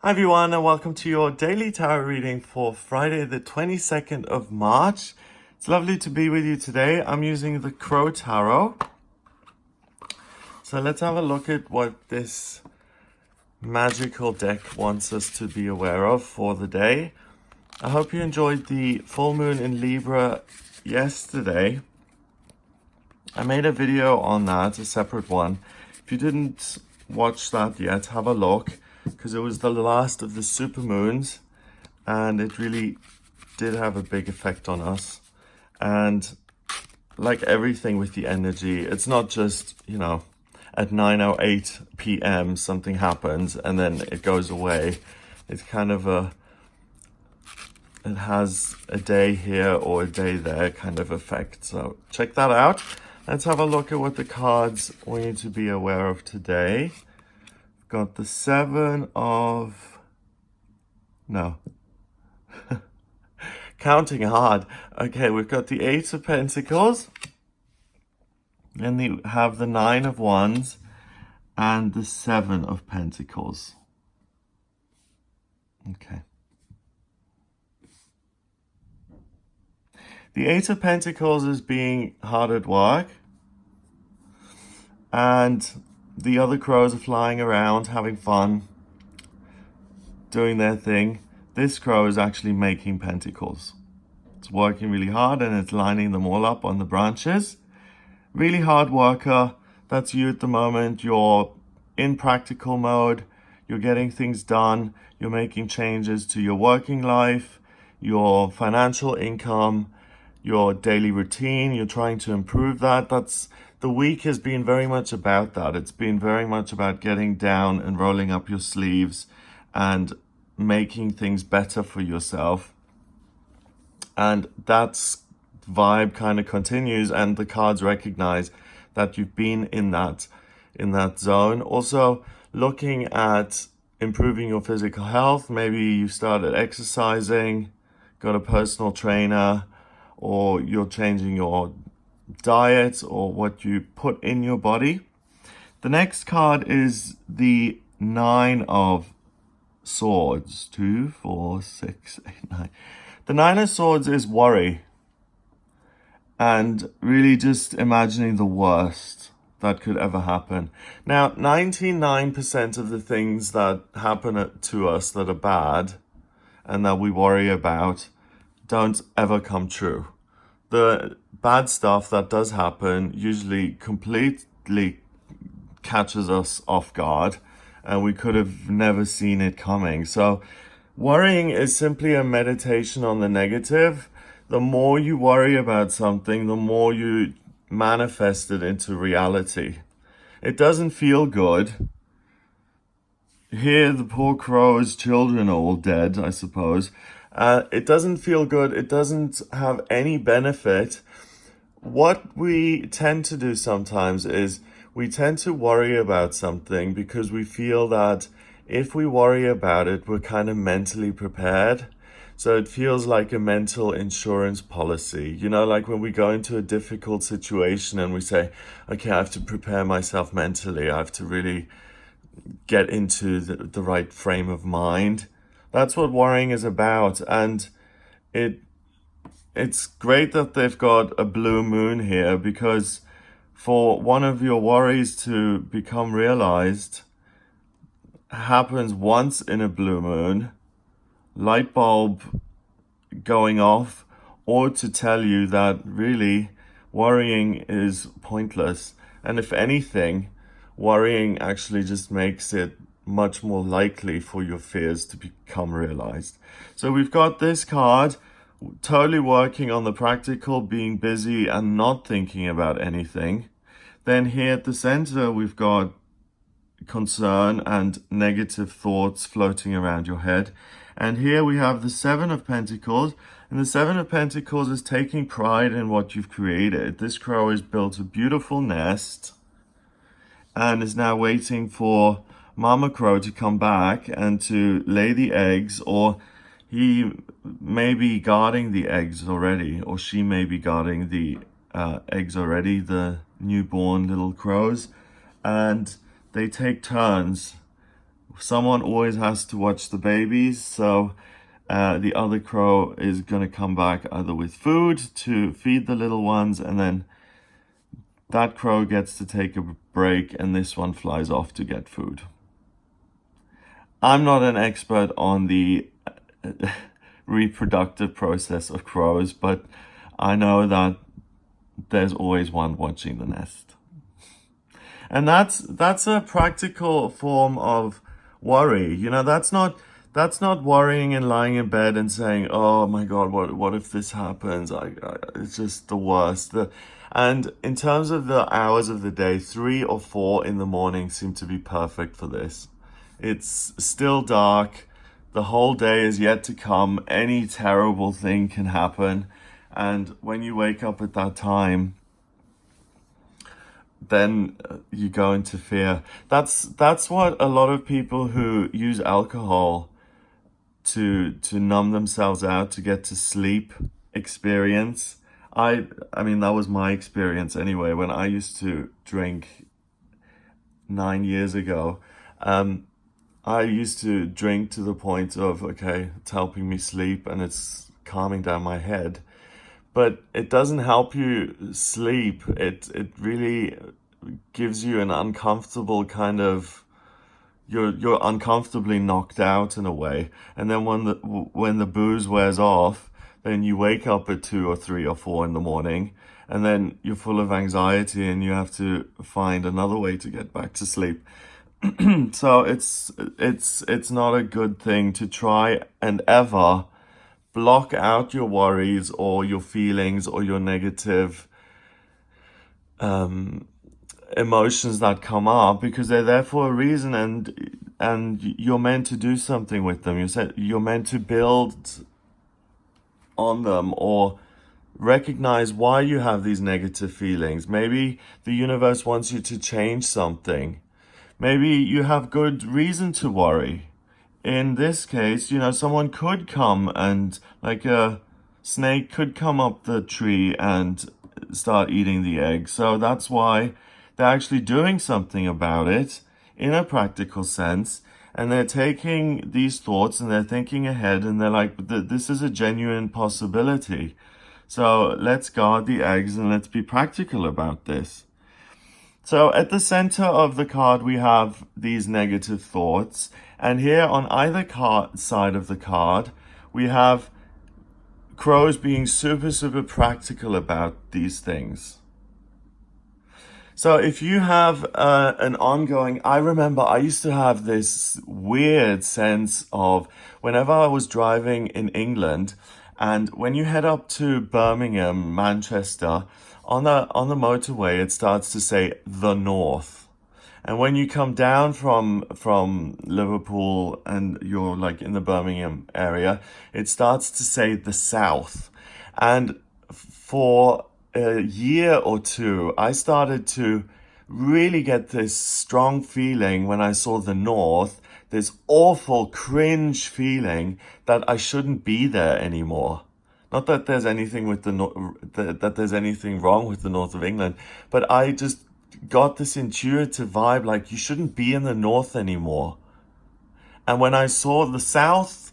Hi everyone, and welcome to your daily tarot reading for Friday the 22nd of March. It's lovely to be with you today. I'm using the Crow Tarot. So let's have a look at what this magical deck wants us to be aware of for the day. I hope you enjoyed the full moon in Libra yesterday. I made a video on that, a separate one. If you didn't watch that yet, have a look, because it was the last of the supermoons and it really did have a big effect on us. And like everything with the energy, it's not just, at 9:08 p.m. something happens and then it goes away. It's kind of it has a day here or a day there kind of effect. So check that out. Let's have a look at what the cards want you to be aware of today. We've got the counting hard. Okay, we've got the Eight of Pentacles. Then we have the Nine of Wands and the Seven of Pentacles. Okay. The Eight of Pentacles is being hard at work. And the other crows are flying around, having fun, doing their thing. This crow is actually making pentacles. It's working really hard and it's lining them all up on the branches. Really hard worker. That's you at the moment. You're in practical mode. You're getting things done. You're making changes to your working life, your financial income, your daily routine. You're trying to improve that. The week has been very much about that. It's been very much about getting down and rolling up your sleeves and making things better for yourself. And that's vibe kind of continues, and the cards recognize that you've been in that zone. Also looking at improving your physical health. Maybe you started exercising, got a personal trainer, or you're changing your diet or what you put in your body. The next card is the Nine of Swords. 2, 4, 6, 8, 9. The Nine of Swords is worry and really just imagining the worst that could ever happen. Now, 99% of the things that happen to us that are bad and that we worry about don't ever come true. The bad stuff that does happen usually completely catches us off guard, and we could have never seen it coming. So worrying is simply a meditation on the negative. The more you worry about something, the more you manifest it into reality. It doesn't feel good. Here, the poor crow's children are all dead, I suppose. It doesn't feel good. It doesn't have any benefit. What we tend to do sometimes is we tend to worry about something because we feel that if we worry about it, we're kind of mentally prepared. So it feels like a mental insurance policy. Like when we go into a difficult situation and we say, okay, I have to prepare myself mentally. I have to really get into the right frame of mind. That's what worrying is about. And it's great that they've got a blue moon here, because for one of your worries to become realized happens once in a blue moon, light bulb going off, or to tell you that really worrying is pointless. And if anything, worrying actually just makes it much more likely for your fears to become realized. So we've got this card totally working on the practical, being busy and not thinking about anything. Then here at the center, we've got concern and negative thoughts floating around your head. And here we have the Seven of Pentacles. And the Seven of Pentacles is taking pride in what you've created. This crow has built a beautiful nest and is now waiting for Mama Crow to come back and to lay the eggs, or he may be guarding the eggs already, or she may be guarding the eggs already, the newborn little crows. And they take turns Someone always has to watch the babies, so the other crow is going to come back either with food to feed the little ones, and then that crow gets to take a break, and this one flies off to get food. I'm not an expert on the reproductive process of crows, but I know that there's always one watching the nest. And that's a practical form of worry. You know, that's not worrying and lying in bed and saying, "Oh my God, what if this happens?" It's just the worst. And in terms of the hours of the day, 3 or 4 in the morning seem to be perfect for this. It's still dark. The whole day is yet to come. Any terrible thing can happen. And when you wake up at that time, then you go into fear. That's what a lot of people who use alcohol to numb themselves out to get to sleep experience. I mean, that was my experience anyway. When I used to drink 9 years ago, I used to drink to the point of, okay, it's helping me sleep and it's calming down my head. But it doesn't help you sleep. It really gives you an uncomfortable kind of, you're uncomfortably knocked out in a way. And then when the booze wears off, then you wake up at 2 or 3 or 4 in the morning, and then you're full of anxiety and you have to find another way to get back to sleep. So it's not a good thing to try and ever block out your worries or your feelings or your negative emotions that come up, because they're there for a reason, and you're meant to do something with them. You're meant to build on them or recognize why you have these negative feelings. Maybe the universe wants you to change something. Maybe you have good reason to worry. In this case, you know, someone could come and, like a snake could come up the tree and start eating the egg. So that's why they're actually doing something about it in a practical sense. And they're taking these thoughts and they're thinking ahead, and they're like, this is a genuine possibility. So let's guard the eggs and let's be practical about this. So at the center of the card, we have these negative thoughts. And here on either side of the card, we have crows being super, super practical about these things. So if you have an ongoing, I remember I used to have this weird sense of whenever I was driving in England, and when you head up to Birmingham, Manchester, on the motorway, it starts to say the North. And when you come down from Liverpool and you're like in the Birmingham area, it starts to say the South. And for a year or two, I started to really get this strong feeling when I saw the North, this awful cringe feeling that I shouldn't be there anymore. Not that there's anything with that there's anything wrong with the North of England, but I just got this intuitive vibe like you shouldn't be in the North anymore. And when I saw the South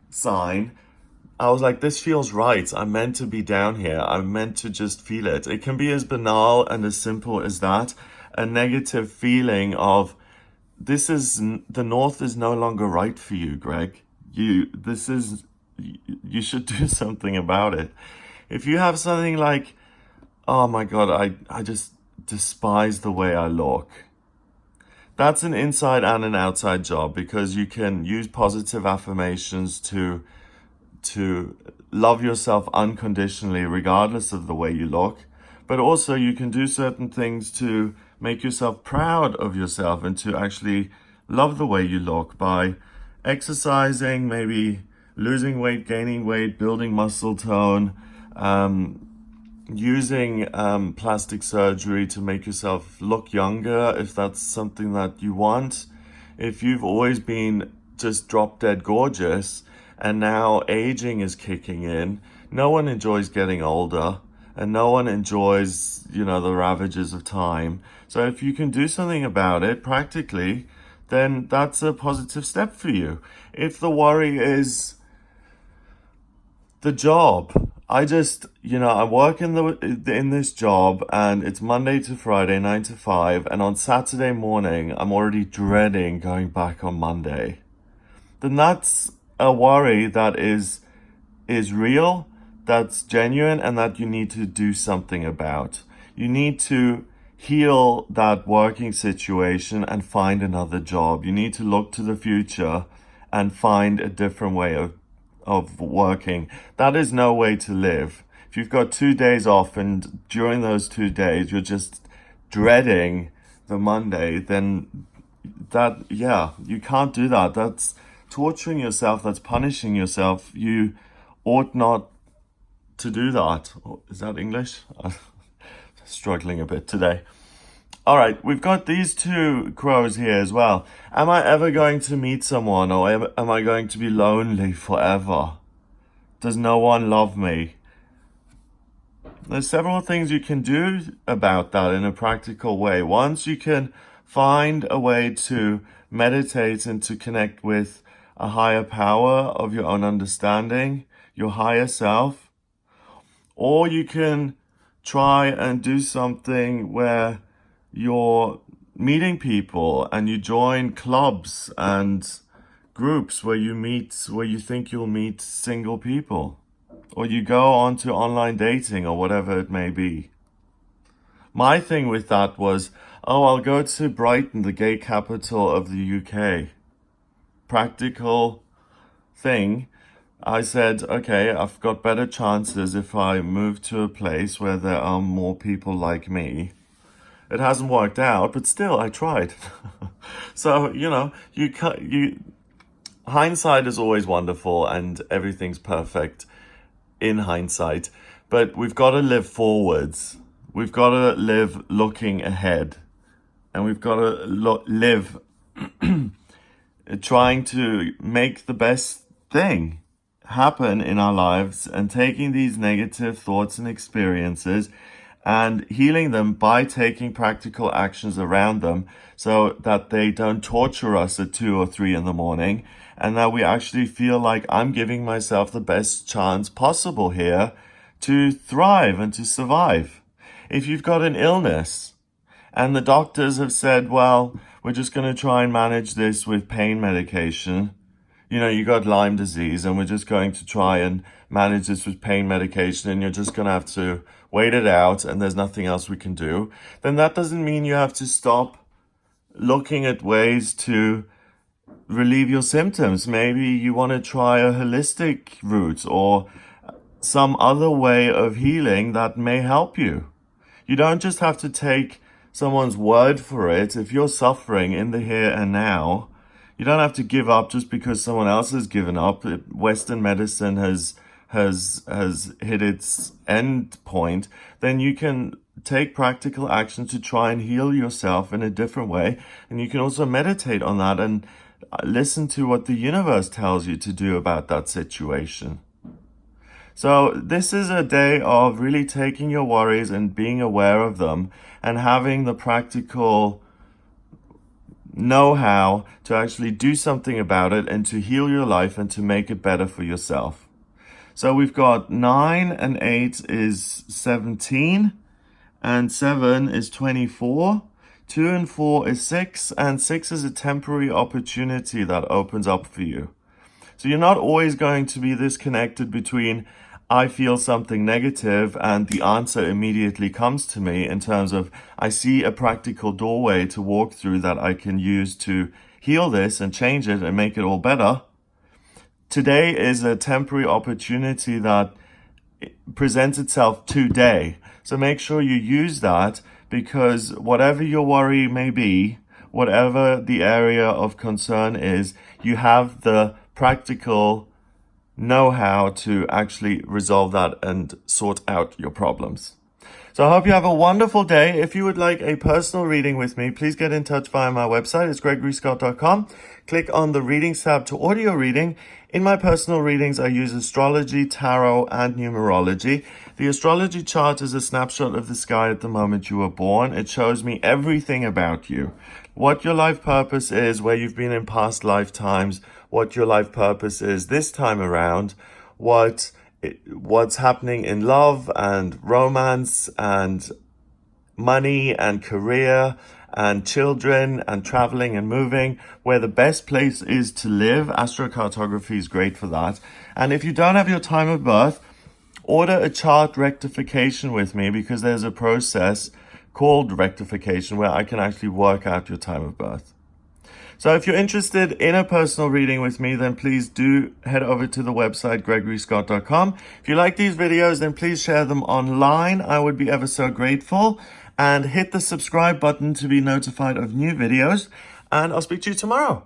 sign, I was like, this feels right. I'm meant to be down here. I'm meant to just feel it. It can be as banal and as simple as that. A negative feeling of the North is no longer right for you, Greg. You should do something about it. If you have something like, oh my God, I just despise the way I look. That's an inside and an outside job, because you can use positive affirmations to love yourself unconditionally, regardless of the way you look. But also you can do certain things to make yourself proud of yourself and to actually love the way you look by exercising, maybe losing weight, gaining weight, building muscle tone, using plastic surgery to make yourself look younger if that's something that you want. If you've always been just drop dead gorgeous and now aging is kicking in, no one enjoys getting older and no one enjoys, the ravages of time. So if you can do something about it practically, then that's a positive step for you. If the worry is the job, I work in this job, and it's Monday to Friday, 9 to 5, and on Saturday morning, I'm already dreading going back on Monday. Then that's a worry that is real, that's genuine, and that you need to do something about. You need to heal that working situation and find another job. You need to look to the future and find a different way of working. That is no way to live. If you've got 2 days off and during those 2 days you're just dreading the Monday, then you can't do that. That's torturing yourself. That's punishing yourself. You ought not to do that. Is that English? I'm struggling a bit today. All right, we've got these two crows here as well. Am I ever going to meet someone, or am I going to be lonely forever? Does no one love me? There's several things you can do about that in a practical way. Once you can find a way to meditate and to connect with a higher power of your own understanding, your higher self, or you can try and do something where you're meeting people and you join clubs and groups where you think you'll meet single people, or you go on to online dating or whatever it may be. My thing with that was, I'll go to Brighton, the gay capital of the UK. Practical thing. I said, okay, I've got better chances if I move to a place where there are more people like me. It hasn't worked out, but still, I tried. So, hindsight is always wonderful and everything's perfect in hindsight, but we've got to live forwards. We've got to live looking ahead, and we've got to live trying to make the best thing happen in our lives, and taking these negative thoughts and experiences and healing them by taking practical actions around them, so that they don't torture us at 2 or 3 in the morning, and that we actually feel like I'm giving myself the best chance possible here to thrive and to survive. If you've got an illness and the doctors have said, well, we're just going to try and manage this with pain medication. You got Lyme disease and we're just going to try and manage this with pain medication, and you're just going to have to wait it out and there's nothing else we can do. Then that doesn't mean you have to stop looking at ways to relieve your symptoms. Maybe you want to try a holistic route or some other way of healing that may help you. You don't just have to take someone's word for it. If you're suffering in the here and now, you don't have to give up just because someone else has given up. Western medicine has hit its end point. Then you can take practical action to try and heal yourself in a different way. And you can also meditate on that and listen to what the universe tells you to do about that situation. So this is a day of really taking your worries and being aware of them, and having the practical know-how to actually do something about it and to heal your life and to make it better for yourself. So we've got 9 and 8 is 17, and 7 is 24. 2 and 4 is 6, and 6 is a temporary opportunity that opens up for you. So you're not always going to be this connected between I feel something negative and the answer immediately comes to me, in terms of I see a practical doorway to walk through that I can use to heal this and change it and make it all better. Today is a temporary opportunity that presents itself today. So make sure you use that, because whatever your worry may be, whatever the area of concern is, you have the practical know-how to actually resolve that and sort out your problems. So I hope you have a wonderful day. If you would like a personal reading with me, please get in touch via my website. It's gregoryscott.com. Click on the readings tab to audio reading. In my personal readings, I use astrology, tarot, and numerology. The astrology chart is a snapshot of the sky at the moment you were born. It shows me everything about you. what your life purpose is, where you've been in past lifetimes, what your life purpose is this time around, what's happening in love and romance and money and career and children and traveling and moving, where the best place is to live. Astrocartography is great for that. And if you don't have your time of birth, order a chart rectification with me, because there's a process called rectification where I can actually work out your time of birth. So if you're interested in a personal reading with me, then please do head over to the website gregoryscott.com. If you like these videos, then please share them online. I would be ever so grateful. And hit the subscribe button to be notified of new videos. And I'll speak to you tomorrow.